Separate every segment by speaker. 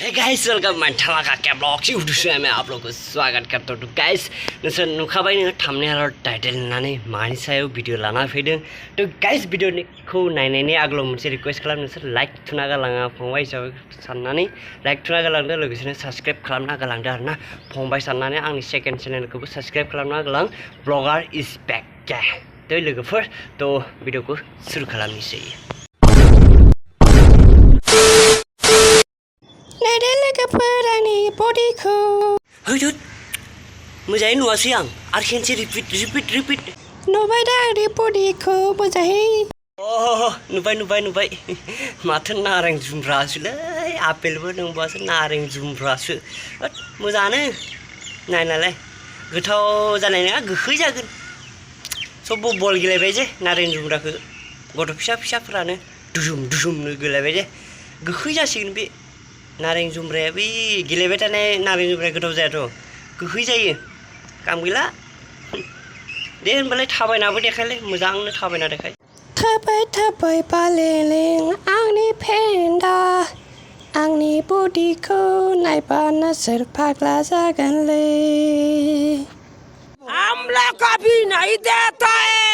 Speaker 1: Hey guys, welcome my Thamaka Cap Vlog YouTube से मैं आप लोगों को स्वागत करता हूँ। गाइस नोंसोर नुखाबाय नों थाम्बनेल आरो टाइटेल होननानै मानि सायाव भिडिअ लाना फैदों। तो गाइस भिडिअखौ नायनायनि आगोलाव मोनसे रिक्वेस्ट खालाम, नोंसोर लाइक थुना गालाङा फंबाय हिसाबै साननानै लाइक थुना गालांदो, लोगोसेनो साबस्क्राइब खालामना गालांदो आरोना फंबाय साननानै आंनि सेकेन्ड चेनेलखौबो साबस्क्राइब खालामना गालां। ब्लगार इज बेक। तो लोगोफोर तो भिडिअखौ सुरु खालामनोसै। Hujud, मोजाङै नुवासै आं आरो खेनसे रिपिट
Speaker 2: नुबाय दा आंनि बडिखौ मोजाङै
Speaker 1: नुबाय माथो नारें जुमब्रासोलै आपेलबो नंबासो नारें जुमब्रासो मोजाङानो नायनालाय गोथाव जानाय नङा, गोखै जागोन। सब बल गेलेबाय जे नारें जुमब्राखौ गथ' फिसाफोरानो दुजुमनो गेलेबाय जे गोखै जासिगोन बे नारें जुमब्राया। बै गेलेबाय थानाय नारें जुमब्राया गोथाव जायाथ', गोखै जायो। काम गैला दे होनबालाय थाबायनाबो देखायलाय, मोजांनो थाबायना देखाय।
Speaker 2: थाबाय बालेलें आंनि फेन्दा, आंनि बडिखौ नायबानो सोर फाग्ला जागोनलै।
Speaker 1: आमला कफि नहीं देता है।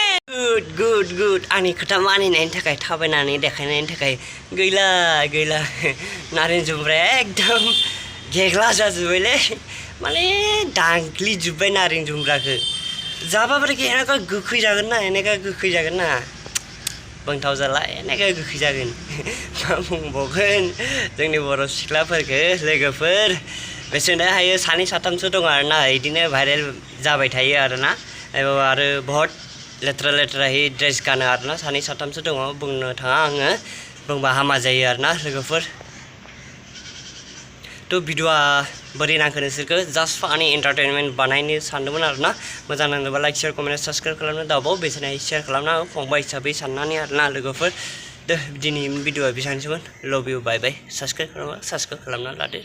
Speaker 1: गुड आंनि खोथा मानिनायनि थाखाय, थाबायनानै देखायनायनि थाखाय गैला नारें जुमब्राया एकदम गेग्ला जाजोब्बायलै, माने दांग्लिजोब्बाय नारें जुमब्राखौ। जाबाब्राखि एनाका गोखै जागोन ना, एनाका गोखै जागोन ना, बुंथाव जाला, एनाका गोखै जागोन। मा बुंबावगोन जोंनि बर' सिख्लाफोरखौ लोगोफोर बेसोनो हायो सानै साथामसो दं आरोना, बिदिनो भाइरेल जाबाय थायो आरोना, आरो बहुत लेथ्रायै ड्रेस गानो आरोना, सानै साथामसो दङ। बुंनो थाङा आङो, बुंबा हामा जायो आरोना लोगोफोर। तो भिडिअआ बोरै नांखो नोंसोरखौ जास्ट फानि एन्टारटेनमेन्ट बानायनो सानदोंमोन आरोना। मोजां नांदोंबा लाइक शेयार कमेन्ट साबस्क्राइब खालामनो दाबाव, बेसेना शेयार खालामना फंबाय हिसाबै साननानै आरोना लोगोफोर। दिनै भिडिअआ बेसेबांसोमोन। लभ इउ, बाय बाय। साबस्क्राइब खालामना लादो।